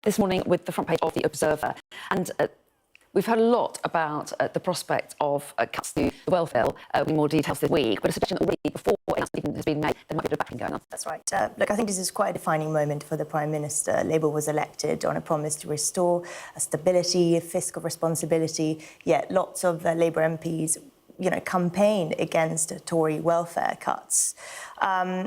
this morning with the front page of The Observer. And we've heard a lot about the prospect of cuts to the welfare bill with more details this week, but a suggestion that already before it has been made, there might be a bit of backing going on. That's right. Look, I think this is quite a defining moment for the Prime Minister. Labour was elected on a promise to restore stability, fiscal responsibility, yet lots of Labour MPs campaign against Tory welfare cuts.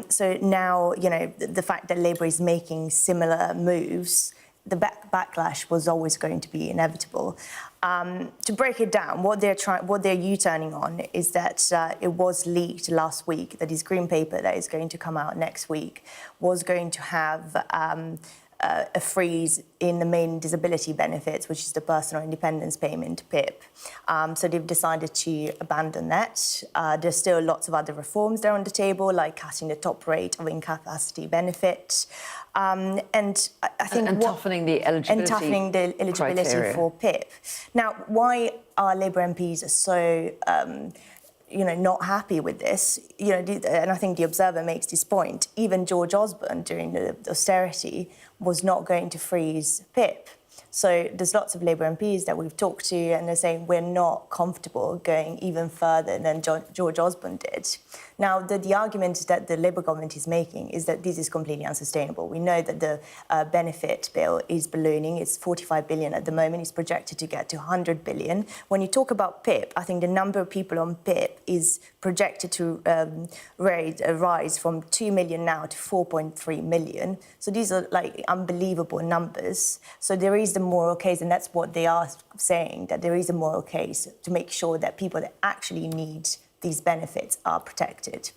So now, the fact that Labour is making similar moves, the backlash was always going to be inevitable. To break it down, what they're U-turning on is that it was leaked last week that his Green Paper that is going to come out next week was going to have a freeze in the main disability benefits, which is the personal independence payment, PIP. So they've decided to abandon that. There's still lots of other reforms there on the table, like cutting the top rate of incapacity benefit. And I think... And toughening the eligibility And toughening the eligibility criteria for PIP. Now, why are Labour MPs so... not happy with this, and I think The Observer makes this point. Even George Osborne, during the austerity, was not going to freeze PIP. So there's lots of Labour MPs that we've talked to, and they're saying we're not comfortable going even further than George Osborne did. Now, the argument that the Labour government is making is that this is completely unsustainable. We know that the benefit bill is ballooning. It's 45 billion at the moment. It's projected to get to 100 billion. When you talk about PIP, I think the number of people on PIP is projected to rise from 2 million now to 4.3 million. So these are like unbelievable numbers. So there is the moral case, and that's what they are saying, that there is a moral case to make sure that people that actually need these benefits are protected.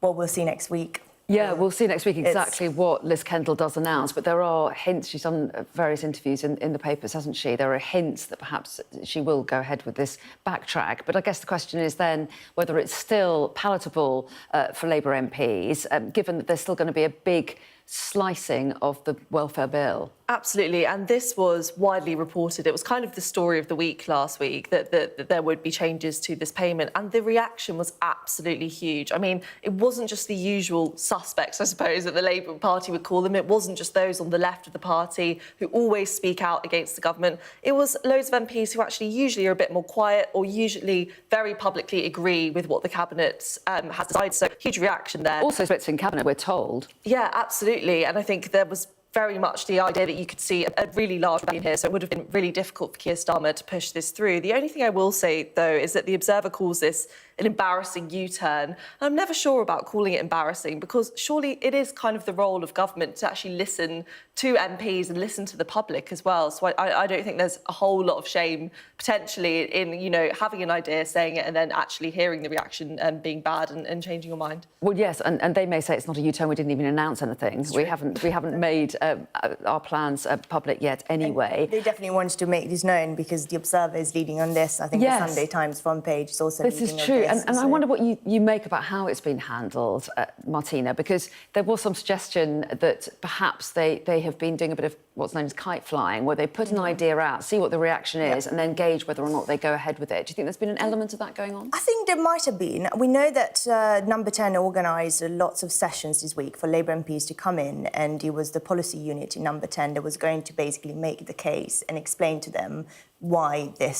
Well, we'll see next week. Yeah, we'll see next week exactly what Liz Kendall does announce, but there are hints. She's done various interviews in the papers, hasn't she? There are hints that perhaps she will go ahead with this backtrack. But I guess the question is then whether it's still palatable for Labour MPs, given that there's still going to be a big slicing of the welfare bill. Absolutely, and this was widely reported. It was kind of the story of the week last week that there would be changes to this payment, and the reaction was absolutely huge. I mean, it wasn't just the usual suspects, I suppose, that the Labour Party would call them. It wasn't just those on the left of the party who always speak out against the government. It was loads of MPs who actually usually are a bit more quiet or usually very publicly agree with what the Cabinet has decided. So, huge reaction there. Also splits in Cabinet, we're told. Yeah, absolutely, and I think there was very much the idea that you could see a really large rebellion here, so it would have been really difficult for Keir Starmer to push this through. The only thing I will say, though, is that The Observer calls this an embarrassing U-turn. I'm never sure about calling it embarrassing, because surely it is kind of the role of government to actually listen to MPs and listen to the public as well. So I don't think there's a whole lot of shame, potentially, in, having an idea, saying it, and then actually hearing the reaction and being bad and changing your mind. Well, yes, and they may say it's not a U-turn, we didn't even announce anything. We haven't made our plans public yet anyway. And they definitely wanted to make this known because The Observer is leading on this. I think the Sunday Times front page is also leading on this. This is true, and I wonder what you make about how it's been handled, Martina, because there was some suggestion that perhaps they have been doing a bit of what's known as kite flying, where they put an idea out, see what the reaction is, and then gauge whether or not they go ahead with it. Do you think there's been an element of that going on? I think there might have been. We know that Number 10 organised lots of sessions this week for Labour MPs to come in, and it was the policy unit in Number 10 that was going to basically make the case and explain to them why there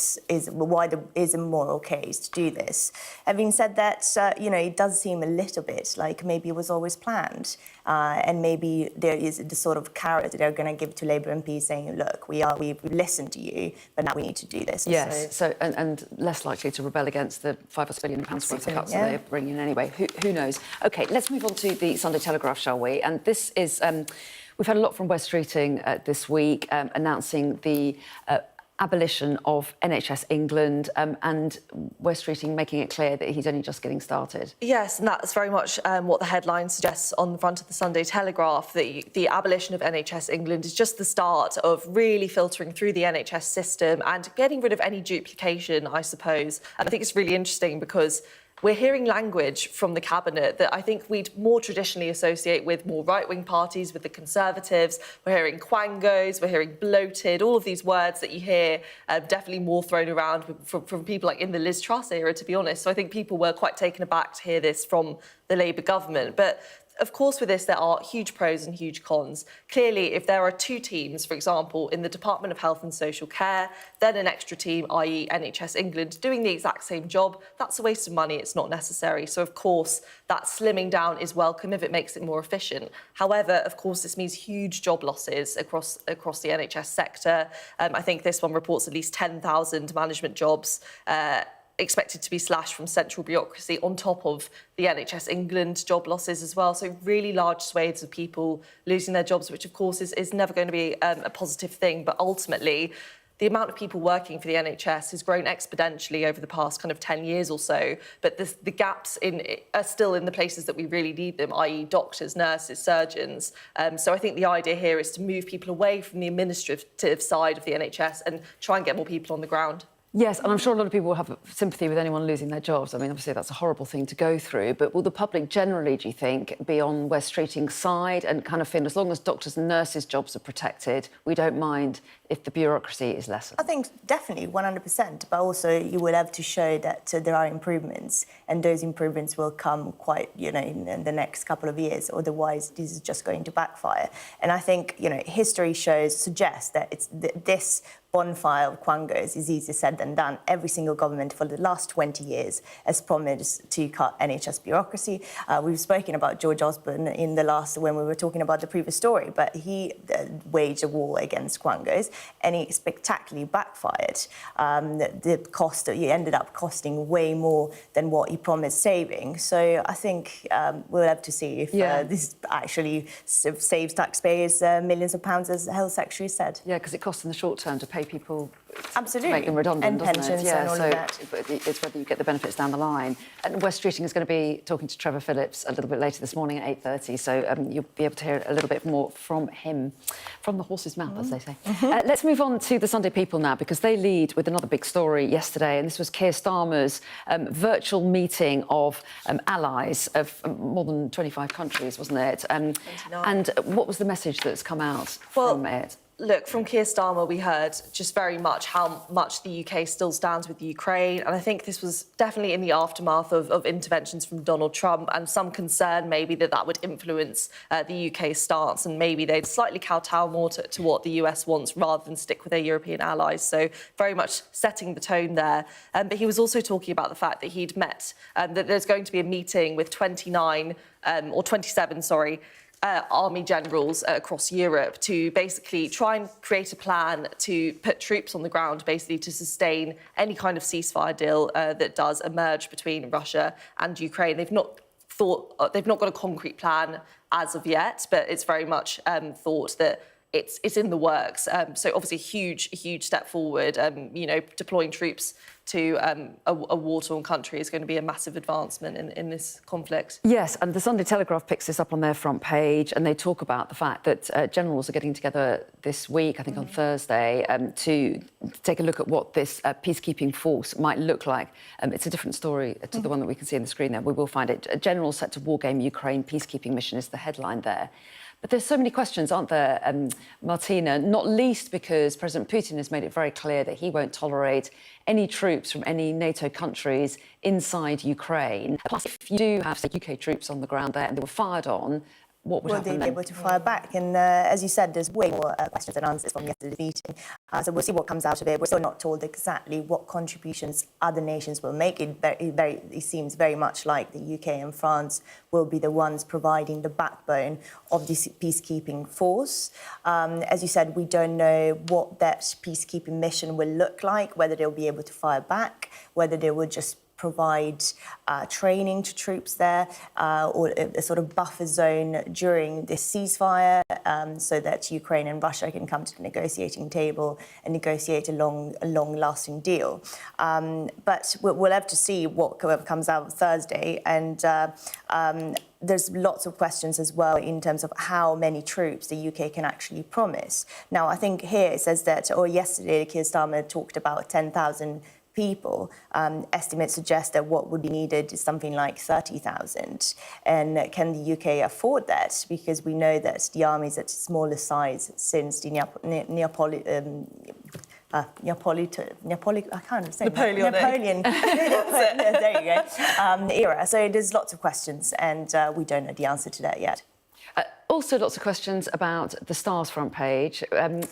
is a moral case to do this. Having said that, it does seem a little bit like maybe it was always planned, and maybe there is the sort of carrot that they're going to give to Labour MPs saying, look, we've listened to you, but now we need to do this. Yes, so and less likely to rebel against the £5 billion worth of cuts that they're bringing in anyway. Who knows? OK, let's move on to the Sunday Telegraph, shall we? And this is... we've had a lot from Wes Streeting this week announcing the abolition of NHS England, and Wes Streeting making it clear that he's only just getting started. Yes, and that's very much what the headline suggests on the front of the Sunday Telegraph. The abolition of NHS England is just the start of really filtering through the NHS system and getting rid of any duplication, I suppose. And I think it's really interesting because we're hearing language from the Cabinet that I think we'd more traditionally associate with more right-wing parties, with the Conservatives. We're hearing quangos, we're hearing bloated, all of these words that you hear definitely more thrown around from people like in the Liz Truss era, to be honest. So I think people were quite taken aback to hear this from the Labour government. But of course, with this, there are huge pros and huge cons. Clearly, if there are two teams, for example, in the Department of Health and Social Care, then an extra team, i.e. NHS England, doing the exact same job, that's a waste of money. It's not necessary. So, of course, that slimming down is welcome if it makes it more efficient. However, of course, this means huge job losses across the NHS sector. I think this one reports at least 10,000 management jobs expected to be slashed from central bureaucracy on top of the NHS England job losses as well. So really large swathes of people losing their jobs, which of course is never going to be a positive thing. But ultimately, the amount of people working for the NHS has grown exponentially over the past kind of 10 years or so. But the gaps are still in the places that we really need them, i.e. doctors, nurses, surgeons. So I think the idea here is to move people away from the administrative side of the NHS and try and get more people on the ground. Yes, and I'm sure a lot of people will have sympathy with anyone losing their jobs. I mean, obviously, that's a horrible thing to go through. But will the public generally, do you think, be on Wes Streeting's side and kind of feel as long as doctors and nurses' jobs are protected, we don't mind if the bureaucracy is lessened? I think definitely 100%, but also you will have to show that there are improvements, and those improvements will come quite, in the next couple of years. Otherwise, this is just going to backfire. And I think, history suggests that this bonfire of quangos is easier said than done. Every single government for the last 20 years has promised to cut NHS bureaucracy. We've spoken about George Osborne when we were talking about the previous story, but he waged a war against quangos, and it spectacularly backfired. The cost, he ended up costing way more than what he promised saving. So I think we'll have to see if this actually saves taxpayers millions of pounds, as the Health Secretary said. Yeah, because it costs in the short term to pay people Absolutely. to make them redundant, and doesn't pensions it? Yeah, and all so of that. it's whether you get the benefits down the line. And Wes Streeting is going to be talking to Trevor Phillips a little bit later this morning at 8:30, so you'll be able to hear a little bit more from him, from the horse's mouth, as they say. Let's move on to the Sunday People now, because they lead with another big story yesterday, and this was Keir Starmer's virtual meeting of allies of more than 25 countries, wasn't it? 29. And what was the message that's come out from it? Look, from Keir Starmer, we heard just very much how much the UK still stands with Ukraine. And I think this was definitely in the aftermath of interventions from Donald Trump, and some concern maybe that would influence the UK's stance, and maybe they'd slightly kowtow more to what the US wants rather than stick with their European allies. So very much setting the tone there. But he was also talking about the fact that he'd met, that there's going to be a meeting with 27, army generals across Europe to basically try and create a plan to put troops on the ground, basically to sustain any kind of ceasefire deal that does emerge between Russia and Ukraine. They've not got a concrete plan as of yet, but it's very much thought that it's in the works. So obviously a huge step forward. Deploying troops to a war-torn country is going to be a massive advancement in this conflict. Yes, and the Sunday Telegraph picks this up on their front page, and they talk about the fact that generals are getting together this week, I think on Thursday, to take a look at what this peacekeeping force might look like. It's a different story to the one that we can see on the screen there. We will find it. Generals set to wargame Ukraine peacekeeping mission is the headline there. But there's so many questions, aren't there, Martina, not least because President Putin has made it very clear that he won't tolerate any troops from any NATO countries inside Ukraine. Plus, if you do have, say, UK troops on the ground there and they were fired on, what would happen then? They'll be able to fire back. And as you said, there's way more questions than answers from yesterday's meeting. So we'll see what comes out of it. We're still not told exactly what contributions other nations will make. It seems very much like the UK and France will be the ones providing the backbone of this peacekeeping force. As you said, we don't know what that peacekeeping mission will look like, whether they'll be able to fire back, whether they will just provide training to troops there or a sort of buffer zone during this ceasefire so that Ukraine and Russia can come to the negotiating table and negotiate a long-lasting deal. But we'll have to see what comes out Thursday. And there's lots of questions as well in terms of how many troops the UK can actually promise. Now, I think here it says that, yesterday, Keir Starmer talked about 10,000 people. Estimates suggest that what would be needed is something like 30,000. And can the UK afford that? Because we know that the army is at a smaller size since the Neapolitan, I can't say Napoleonic. Napoleon. There you go. Era. So there's lots of questions, and we don't know the answer to that yet. Also, lots of questions about the Star's front page.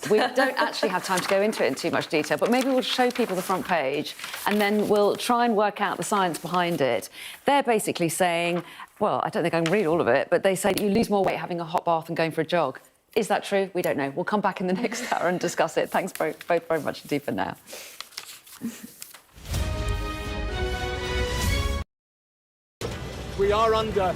We don't actually have time to go into it in too much detail, but maybe we'll show people the front page and then we'll try and work out the science behind it. They're basically saying, well, I don't think I can read all of it, but they say that you lose more weight having a hot bath and going for a jog. Is that true? We don't know. We'll come back in the next hour and discuss it. Thanks both very much indeed for now. We are under